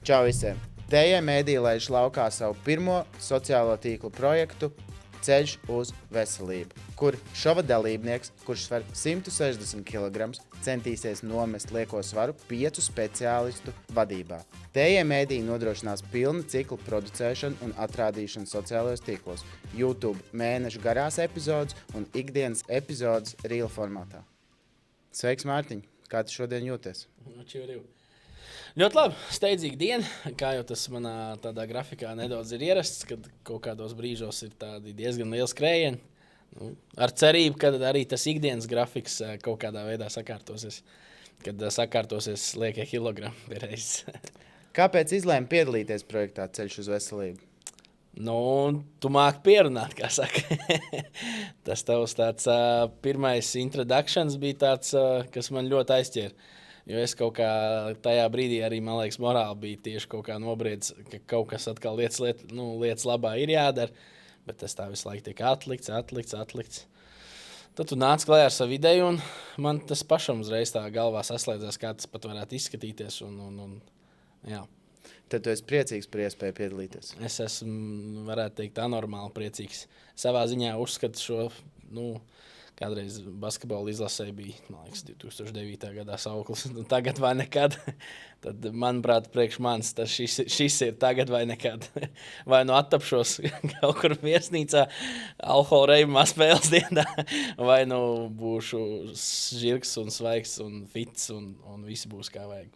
Čau visiem! TJ Media laiž laukā savu pirmo sociālo tīklu projektu Ceļš uz veselību, kur šova dalībnieks, kurš sver 160 kg, centīsies nomest lieko svaru 5 speciālistu vadībā. TJ Media nodrošinās pilnu ciklu producēšanu un atrādīšanu sociālajos tīklos, YouTube mēnešu garās epizodes un ikdienas epizodes reel formātā. Sveiks, Mārtiņ! Kā tu šodien jūties? Ļoti labi, steidzīga diena, kā jau tas manā tādā grafikā nedaudz ir ierasts, kad kaut kādos brīžos ir tādi diezgan lieli skrējieni. Ar cerību, ka arī tas ikdienas grafiks kaut kādā veidā sakārtosies, kad sakārtosies liekie kilogrami pie reizes. Kāpēc izlēmi piedalīties projektā Ceļš uz veselību? Tu māki pierunāt, kā saka. Tas tavs tāds pirmais introductions bija tāds, kas man ļoti aizķēra. Jo es kaut kā tajā brīdī arī, man liekas, morāli bija tieši kaut kā nobriedis, ka kaut kas atkal lietas labā ir jādara, bet tas tā visu laiku tiek atlikts. Tad tu nāc klajā ar savu ideju, un man tas pašam uzreiz tā galvā saslēdzās, kā tas pat varētu izskatīties. Jā. Tad tu esi priecīgs par iespēju piedalīties? Es esmu, varētu teikt, anormāli priecīgs. Savā ziņā uzskatu šo, kādreiz basketbola izlasē bija, man liekas, 2009. gadā sauklis. Tagad vai nekad. Tad, manuprāt, priekš manis šis ir tagad vai nekad. Vai attapšos kaut kur viesnīcā, alkohola reibumā spēles dienā, vai būšu žirgs un svaigs un fits un viss būs kā vajag.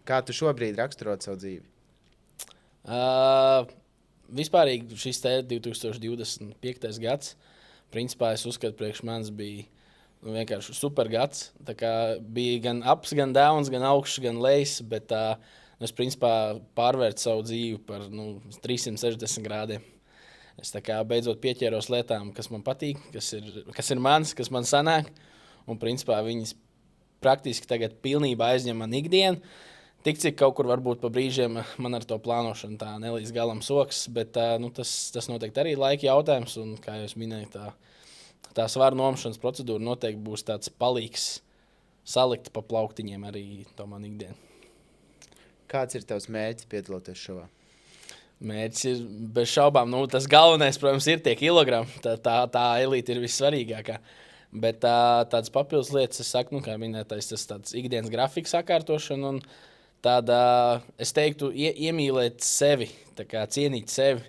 Kā tu šobrīd raksturot savu dzīvi? Vispārīgi šis te 2025. gads. Principā es uzskatu, priekš manis bija vienkārši super gads. Tā kā bija gan ups, gan downs, gan augšs, gan lejs, bet es principā pārvērtu savu dzīvi par 360 grādiem. Es tā kā beidzot pieķēros lietām, kas man patīk, kas ir mans, kas man sanāk. Un principā viņas praktiski tagad pilnībā aizņem man ikdienu. Tik cik kaut kur varbūt pa brīžiem man ar to plānošanu tā nelīdz galam soks, bet tas noteikti arī laika jautājums, un kā jau es minēju, tā svara nomšanas procedūra noteikti būs tāds palīgs salikt pa plauktiņiem arī to man ikdienu. Kāds ir tavs mērķis piedaloties šovā? Mērķis ir bez šaubām, tas galvenais, protams, ir tie kilogrami, tā elīte ir vissvarīgākā. Bet tādas papildus lietas, es saku, kā minētais, tas tāds ikdienas grafiks sakārtošana un tāda, es teiktu, iemīlēt sevi, tā kā cienīt sevi,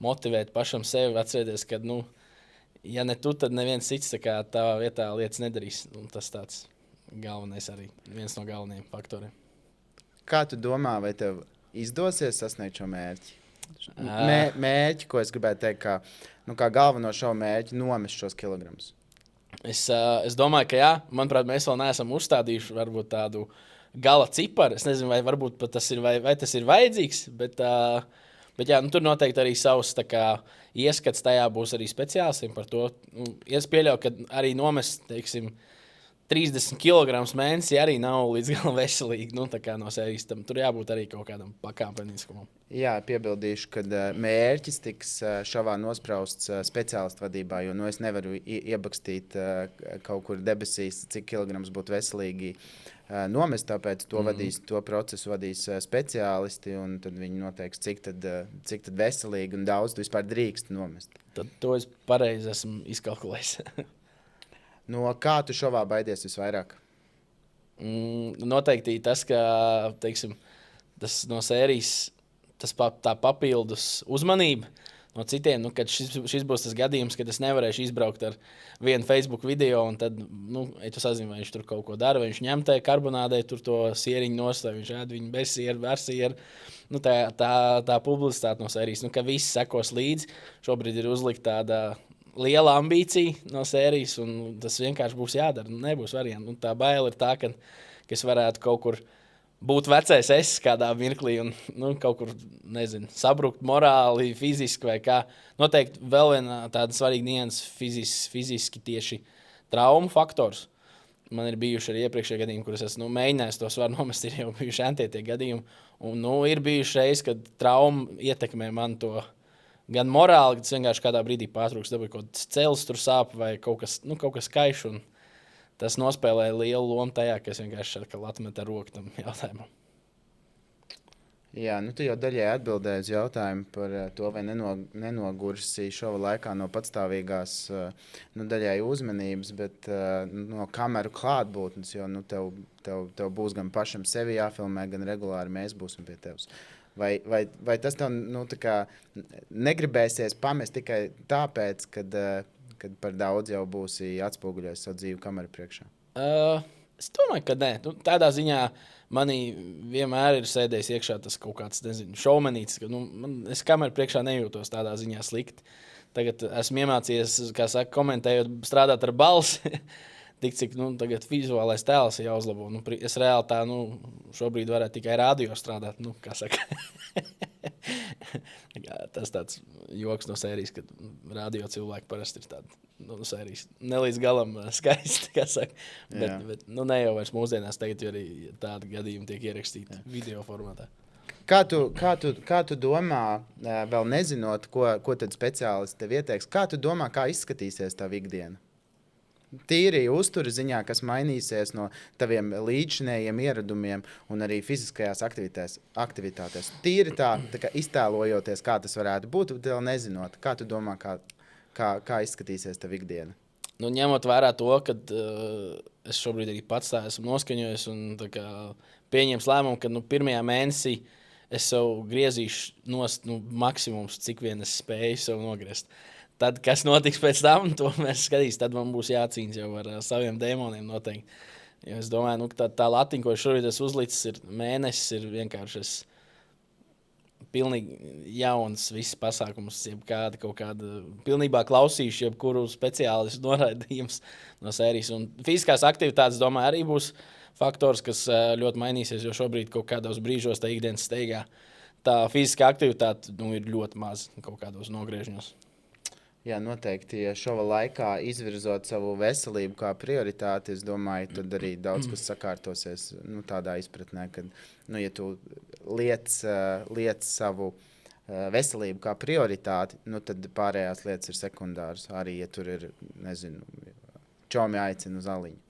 motivēt pašam sevi, atcerēties, ka, ja ne tu, tad neviens cits tā kā tavā vietā lietas nedarīs. Tas tāds galvenais arī, viens no galvenajiem faktoriem. Kā tu domā, vai tev izdosies sasniegt šo mērķi? Mērķi, ko es gribētu teikt, kā galveno šo mērķi nomest šos kilogramus? Es domāju, ka jā. Manuprāt, mēs vēl neesam uzstādījuši varbūt tādu gala ciparu. Es nezinu, vai varbūt pat tas ir, vai tas ir vajadzīgs, bet jā, tur noteikti arī savs ieskats tajā būs arī speciālistiem par to. Es pieļauju, ka arī nomest, teiksim, 30 kg mēnesī arī nav līdz galam veselīgi. Tā kā no sērijas tam tur jābūt arī kaut kādam pakāpeniskumam. Jā, piebildīšu, ka mērķis tiks šovā nosprausts speciālistu vadībā, jo es nevaru iebakstīt kaut kur debesīs, cik kilograms būtu veselīgi nomest, tāpēc to procesu vadīs speciālisti, un tad viņi noteiks, cik tad veselīgi un daudz tu vispār drīkst nomest. Tad to es pareizi esmu izkalkulējis. No kā tu šovā baidies visvairāk? Noteikti tas, ka, teiksim, tas no sērijas, tā papildus uzmanība no citiem, kad šis būs tas gadījums, kad es nevarēšu izbraukt ar vienu Facebook video, un tad, tu sazini, vai viņš tur kaut ko dara, vai viņš ņem tai karbonādē tur to sieriņu nost, vai viņš ēd viņu bez sieru, ar sieru. Tā publicitāte no sērijas, ka viss sekos līdzi. Šobrīd ir uzlikt tāda liela ambīcija no sērijas, un tas vienkārši būs jādara. Nebūs varianti. Tā baila ir tā, ka es varētu kaut kur būt vecais es kādā mirklī un kaut kur, nezinu, sabrukt morāli, fiziski vai kā. Noteikti vēl viena tāda svarīga nianses fiziski tieši traumu faktors. Man ir bijuši arī iepriekšējie gadījumi, kurus esmu mēģinājis to svaru nomest, ir jau bijuši antietie gadījumi. Un ir bijuši reiz, kad trauma ietekmē man to gan morāli, ka tas vienkārši kādā brīdī pārtrūks, dabūja kaut kāds cels tur sāp vai kaut kas kaiš. Un tas nospēlēja lielu lomu tajā, ka es vienkārši atmetu ar roku tam jautājumam. Jā, nu tu jau daļai atbildēji uz jautājumu par to, vai nenogursi šova laikā no patstāvīgās daļai uzmanības, bet no kameru klātbūtnes, jo tev būs gan pašam sevi jāfilmē, gan regulāri mēs būsim pie tevis. Vai tas tev negribēsies pamest tikai tāpēc, kad par daudz jau būsi atspoguļojis savu dzīvi kameru priekšā? Es domāju, ka nē. Nu, tādā ziņā manī vienmēr ir sēdējis iekšā tas kaut kāds, nezinu, šaumenīts. Ka, es kameru priekšā nejūtos tādā ziņā slikti. Tagad esmu iemācījies, kā saka, komentējot, strādāt ar balsi. Tik cik tagad vizuālais tēls ir jāuzlabo. Es reāli tā šobrīd varētu tikai radio strādāt. Kā saka. Tas tāds joks no sērijas, kad radio cilvēki parasti ir tādi sērijas nelīdz galam skaisti. Bet ne jau vairs mūsdienās tagad arī tādi gadījumi tiek ierakstīti video formātā. Kā tu domā, vēl nezinot, ko tad speciālisti tev ieteiks, kā tu domā, kā izskatīsies tā ikdiena? Tīri uzturu ziņā, kas mainīsies no taviem līdzinējiem ieradumiem un arī fiziskajās aktivitātēs. Tīri tā kā iztēlojoties, kā tas varētu būt, bet vēl nezinot. Kā tu domā, kā izskatīsies tavu ikdienu? Ņemot vērā to, ka es šobrīd arī pats tā esmu noskaņojis un pieņems lēmumu, ka pirmajā mēnesī es sev griezīšu nost maksimums, cik vien es spēju sev nogriezt. Tad, kas notiks pēc tam, to mēs skatīsim. Tad man būs jācīnās jau ar saviem dēmoniem noteikti. Jo es domāju, ka tā latiņa, ko šobrīd esmu uzlicis, ir mēnesis, ir vienkārši pilnīgi jauns viss pasākums, kaut kāda pilnībā klausīšu, jebkuru speciālistu noraidījums no sērijas. Un fiziskās aktivitātes, domāju, arī būs faktors, kas ļoti mainīsies, jo šobrīd kaut kādos brīžos tā ikdienas steigā tā fiziskā aktivitāte ir ļoti maz kaut kādos nogriežņos. Jā, noteikti. Ja šova laikā izvirzot savu veselību kā prioritāti, es domāju, tad arī daudz kas sakārtosies tādā izpratnē, ka, ja tu liec savu veselību kā prioritāti, tad pārējās lietas ir sekundāras. Arī, ja tur ir, nezinu, čomi aicina uz aliņu.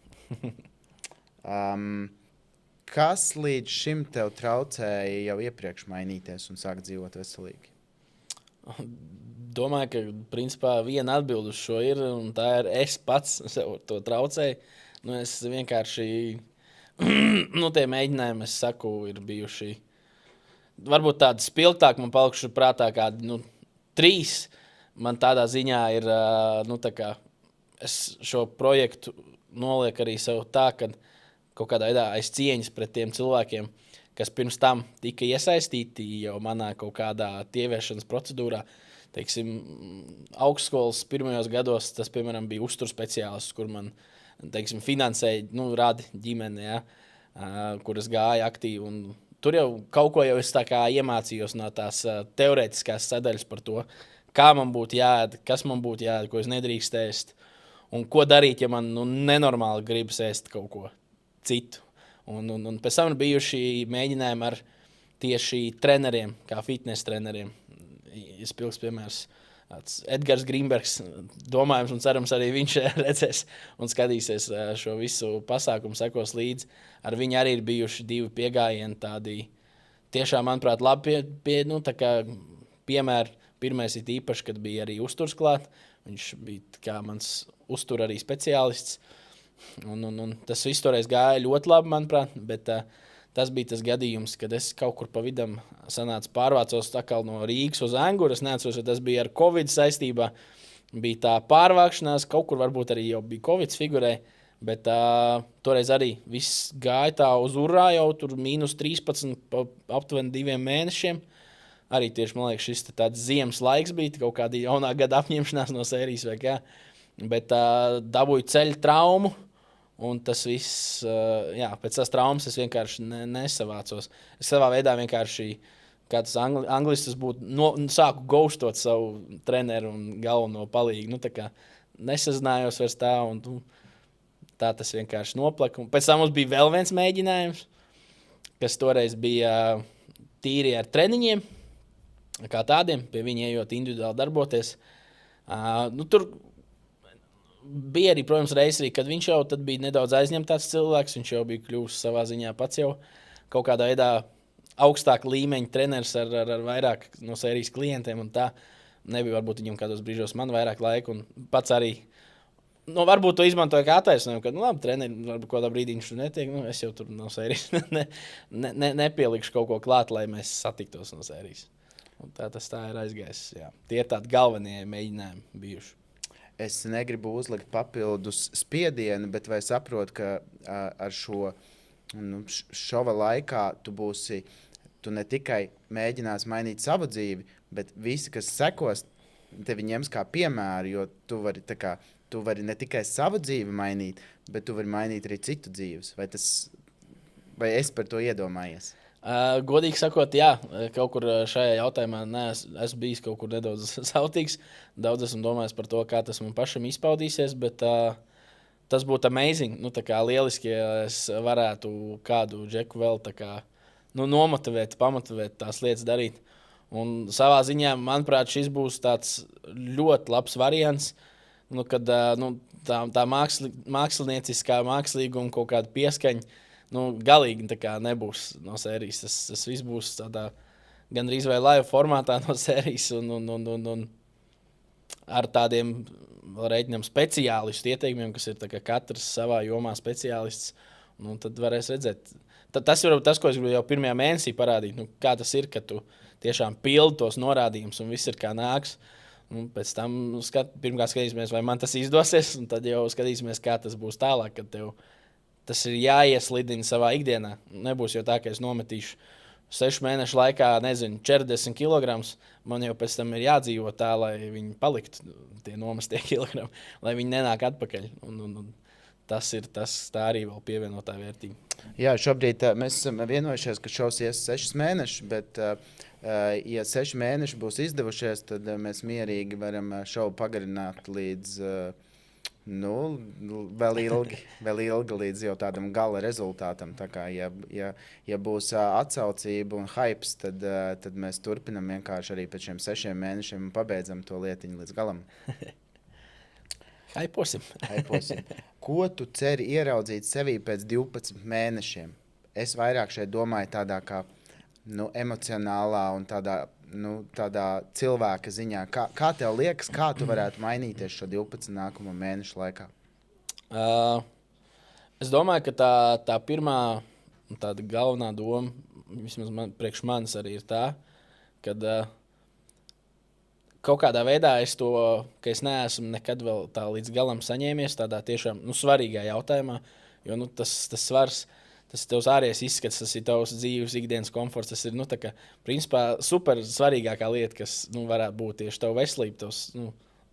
Kas līdz šim tev traucēja jau iepriekš mainīties un sākt dzīvot veselīgi? Domāju, ka principā viena atbilde uz šo ir, un tā ir es pats sev to traucēju. Es vienkārši, tie mēģinājumi, es saku, ir bijuši varbūt tādi spilgtāki, man palikuši prātā kādi 3. Man tādā ziņā ir, es šo projektu nolieku arī sev tā, ka kaut kādā veidā aiz cieņas pret tiem cilvēkiem, kas pirms tam tika iesaistīti jau manā kaut kādā tieviešanas procedūrā. Teiksim, augstskolas pirmajos gados tas, piemēram, bija uzturs speciālists, kur man, finansēja, radi ģimene, ja, kur es gāju aktīvi. Un tur jau kaut ko jau es tā kā iemācījos no tās teorētiskās sadaļas par to, kā man būtu jāēd, kas man būtu jāēd, ko es nedrīkst ēst, un ko darīt, ja man nenormāli gribas ēst kaut ko citu. Un pēc tam ir bijuši mēģinājumi ar tieši treneriem, kā fitness treneriem. Izpilgs piemērs Edgars Grīnbergs, domājams un cerams arī viņš redzēs un skatīsies šo visu pasākumu, sekos līdzi. Ar viņu arī ir bijuši 2 piegājieni tādi tiešām, manuprāt, labi piemēri. Pirmais ir īpaši, kad bija arī uzturs klāt. Viņš bija kā mans uztur arī speciālists. Un tas viss toreiz gāja ļoti labi, manuprāt, bet tas bija tas gadījums, kad es kaut kur pa vidam pārvācos no Rīgas uz Anguru. Es neatceros, vai tas bija ar Covid saistībā. Bija tā pārvākšanās, kaut kur varbūt arī jau bija Covid figurē, bet toreiz arī viss gāja tā uz urā jau tur -13 pa aptuveni 2 mēnešiem. Arī tieši, man liekas, šis tāds ziemas laiks bija, kaut kāda jaunā gada apņemšanās no sērijas vai kā. Bet dabūju ceļu traumu. Un tas viss, pēc tās traumas es vienkārši nesavācos. Es savā veidā vienkārši, kā tas anglists būtu, sāku gauštot savu treneru un galveno palīgu. Nesazinājos vairs tā, un tā tas vienkārši noplaka. Un pēc tam mums bija vēl viens mēģinājums, kas toreiz bija tīri ar treniņiem, kā tādiem, pie viņa ejot individuāli darboties. Tur bija arī, protams, reizes, kad viņš jau tad bija nedaudz aizņemts cilvēks. Viņš jau bija kļuvis savā ziņā pats jau kaut kādā veidā augstāka līmeņa treneris ar vairāk no sērijas klientiem. Nebija varbūt viņam kādos brīžos man vairāk laika. Un pats arī varbūt to izmantoja kā attaisnojumu, ka labi, treneri varbūt kādā brīdī viņš tur netiek. Es jau tur no sērijas nepielikšu kaut ko klāt, lai mēs satiktos no sērijas. Un tā ir aizgājis. Jā. Tie ir tādi galvenie mēģinājumi bijuši. Es negribu uzlikt papildus spiedienu, bet vai saprotu, ka ar šo šova laikā tu ne tikai mēģinās mainīt savu dzīvi, bet visi, kas sekos, tevi ņems kā piemēru, jo tu vari ne tikai savu dzīvi mainīt, bet tu vari mainīt arī citu dzīves. Vai es par to iedomājies? Godīgi sakot, jā, kaut kur šajā jautājumā esmu bijis kaut kur nedaudz sautīgs. Daudz esmu domājis par to, kā tas man pašam izpaudīsies, bet tas būtu amazing. Tā kā lieliski, ja es varētu kādu džeku vēl nomotivēt, pamotivēt tās lietas darīt. Un savā ziņā, manuprāt, šis būs tāds ļoti labs variants, kad tā mākslinieckā mākslīguma kaut kāda pieskaņa galīgi nebūs no sērijas. Tas viss būs tādā gandrīz vai live formātā no sērijas un ar tādiem reiķinām speciālistu ieteikumiem, kas ir katrs savā jomā speciālists. Tad varēs redzēt. Tas ir tas, ko es gribu jau pirmajā mēnesī parādīt. Kā tas ir, ka tu tiešām pildi tos norādījumus un viss ir kā nāks. Pēc tam pirmkārt skatīsimies, vai man tas izdosies, un tad jau skatīsimies, kā tas būs tālāk, kad tev tas ir jāieslidina savā ikdienā. Nebūs jau tā, ka es nometīšu 6 mēnešu laikā, 40 kg. Man jau pēc tam ir jādzīvo tā, lai viņi paliktu tie nomestie kilogrami, lai viņi nenāk atpakaļ. Tā arī vēl pievienotā vērtība. Jā, šobrīd mēs esam vienojušies, ka šovs ies 6 mēnešus, bet ja 6 mēneši būs izdevušies, tad mēs mierīgi varam šovu pagarināt līdz vēl ilgi līdz jau tādam gala rezultātam. Tā kā, ja būs atsaucība un hypes, tad mēs turpinam vienkārši arī pēc šiem 6 mēnešiem un pabeidzam to lietiņu līdz galam. Hyposim. Ko tu ceri ieraudzīt sevī pēc 12 mēnešiem? Es vairāk šeit domāju tādā kā emocionālā un tādā cilvēka ziņā. Kā tev liekas, kā tu varētu mainīties šo 12 nākamo mēnešu laikā? Es domāju, ka tā pirmā tāda galvenā doma, vismaz priekš manis arī ir tā, kad kaut kādā veidā ka es neesmu nekad vēl tā līdz galam saņēmies tādā tiešām svarīgā jautājumā, jo tas svars, tas tavs ārējais izskats, tas ir tavs dzīves ikdienas komforts, tas ir, principā super svarīgākā lieta, kas, varētu būt tieši tavu veselību, tavs,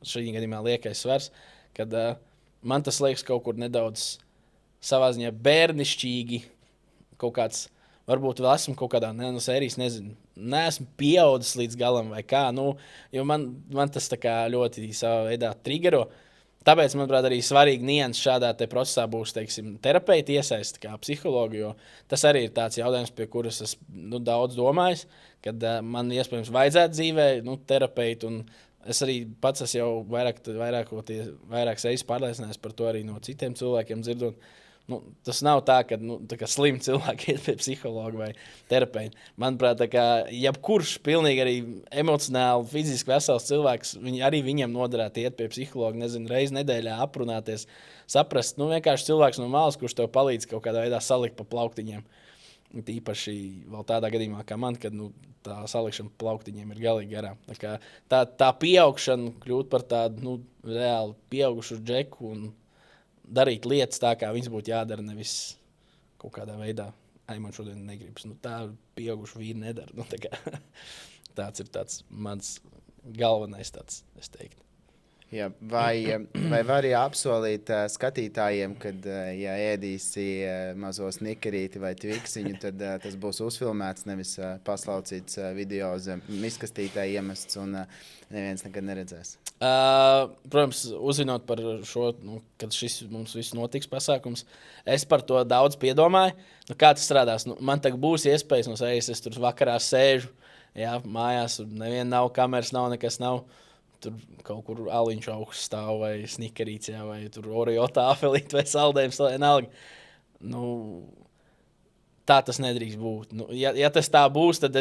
šī gadījumā liekais svars, kad man tas liekas kaut kur nedaudz savā ziņā bērnišķīgi, kaut kāds, varbūt vēl esmu kaut kādā sērijas, nezinu, neesmu pieaudzis līdz galam vai kā, jo man tas tā kā ļoti savā veidā triggero. Tāpēc, manuprāt, arī svarīgi nianses šādā procesā būs, teiksim, terapeiti iesaist kā psihologi, jo tas arī ir tāds jautājums, pie kuras es daudz domājis, kad man iespējams vajadzētu dzīvē terapeitu, un es arī pats esmu jau vairākas reizes pārliecinājies par to arī no citiem cilvēkiem dzirdot. Tas nav tā, ka tā slimi cilvēki iet pie psihologa vai terapeita. Manuprāt, jebkurš pilnīgi arī emocionāli, fiziski vesels cilvēks, arī viņam noderētu iet pie psihologa, reizi nedēļā aprunāties, saprast, vienkārši cilvēks no malas, kurš tev palīdz kaut kādā veidā salikt pa plauktiņiem. Īpaši vēl tādā gadījumā kā man, kad tā salikšana pa plauktiņiem ir galīgi garām. Tā pieaugšana kļūt par tādu reāli pieaugušu džeku un darīt lietas tā, kā viņas būtu jādara, nevis kaut kādā veidā. Man šodien negribas. Tā pieaugušu vīri nedara. Tāds ir mans galvenais, es teiktu. Jā, vai vari apsolīt skatītājiem, kad ja ēdīsi mazo snikerīti vai tviksiņu, tad tas būs uzfilmēts, nevis paslaucīts video zem miskastītā iemests un neviens nekad neredzēs? Protams, uzzinot par šo, kad šis mums viss notiks pasākums, es par to daudz piedomāju. Kā tas strādās? Man tagad būs iespējas no sejas, es tur vakarā sēžu, jā, mājās, neviena nav, kameras nav, nekas nav. Tur kaut kur aliņš augsts stāv vai snikerīts, jā, vai tur Oreo tāfelīt vai saldējums, vienalga. tā tas nedrīkst būt. Nu, ja tas tā būs, tad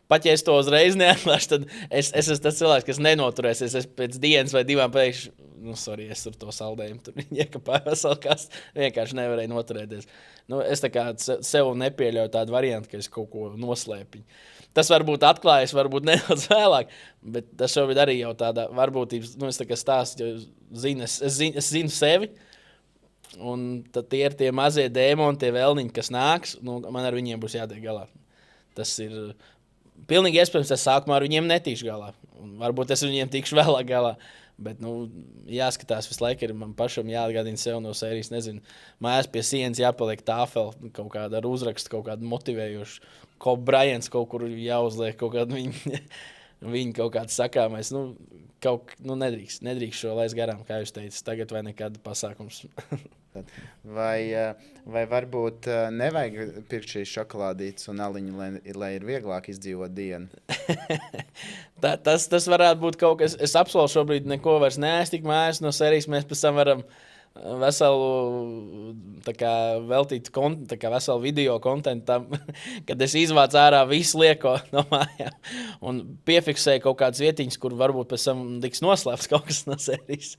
pat ja es to uzreiz neatklāšu, tad es esmu tas cilvēks, kas nenoturēsies. Es pēc dienas vai divām pēkšņi, es tur to saldējumu tur iekapāju veselu kastu, vienkārši nevarēju noturēties. Es tā kā sev nepieļauju tādu variantu, ka es kaut ko noslēpiņu. Tas varbūt atklājas, varbūt nedaudz vēlāk, bet tas šobrīd arī jau tādā varbūtības, es tā kā stāstu, es zinu sevi, un tad tie ir tie mazie dēmoni, tie vēlniņi, kas nāks, man ar viņiem būs jātiek galā. Tas ir pilnīgi iespējams, es sākumā ar viņiem netīšu galā, un varbūt es viņiem tikšu vēlāk galā. Bet, jāskatās visu laiku, ir man pašam jāatgādina sev no sērijas, nezinu, mājās pie sienas jāpaliek tāfeli, kaut kāda ar uzrakstu, kaut kādu motivējošu, Kobe Bryants kaut kur jāuzliek, kaut kādu viņa kaut kāds sakāmais, nedrīkst šo laist garām, kā jūs teicat, tagad vai nekad pasākums. Vai varbūt nevajag pirkt šīs šokolādītes un aliņu, lai ir vieglāk izdzīvot dienu? Tas varētu būt kaut kas. Es apsolu šobrīd neko vairs neēst tik mājās no sērijas. Mēs pēc tam varam veselu veltīt veselu video kontentu tam, kad es izvācu ārā visu lieko no mājām un piefiksēju kaut kādas vietiņas, kur varbūt pēc tam tiks noslēpts kaut kas no sērijas.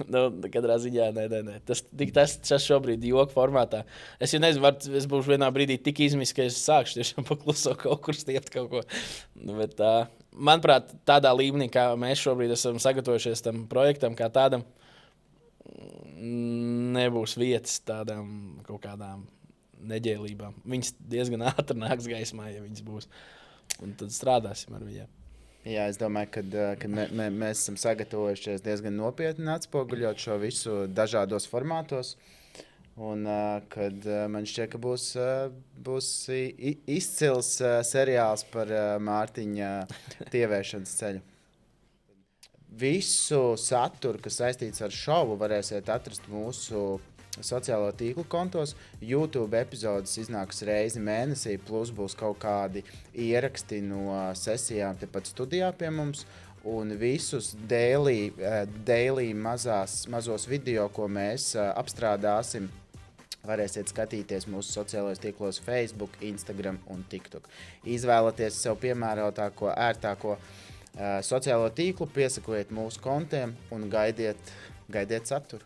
Katrā ziņā, nē. Tas šobrīd joku formātā. Es jau nezinu, es būšu vienā brīdī tik izmis, ka es sākšu tiešām pakluso kaut kur stiept kaut ko. Bet manuprāt, tādā līmenī, kā mēs šobrīd esam sagatavojušies tam projektam kā tādam, nebūs vietas tādām kaut kādām neģēlībām. Viņas diezgan ātri nāks gaismā, ja viņas būs. Un tad strādāsim ar viņiem. Jā, es domāju, ka mēs esam sagatavojušies diezgan nopietni atspoguļot šo visu dažādos formātos. Un kad man šķiet, ka būs izcils seriāls par Mārtiņa tievēršanas ceļu. Visu saturu, kas saistīts ar šovu, varēsiet atrast mūsu sociālo tīklu kontos. YouTube epizodes iznāks reizi mēnesī, plus būs kaut kādi ieraksti no sesijām tepat studijā pie mums. Un visus daily mazos video, ko mēs apstrādāsim, varēsiet skatīties mūsu sociālajos tīklos Facebook, Instagram un TikTok. Izvēlaties sev piemērotāko, ērtāko sociālo tīklu, piesakojiet mūsu kontiem un gaidiet saturu.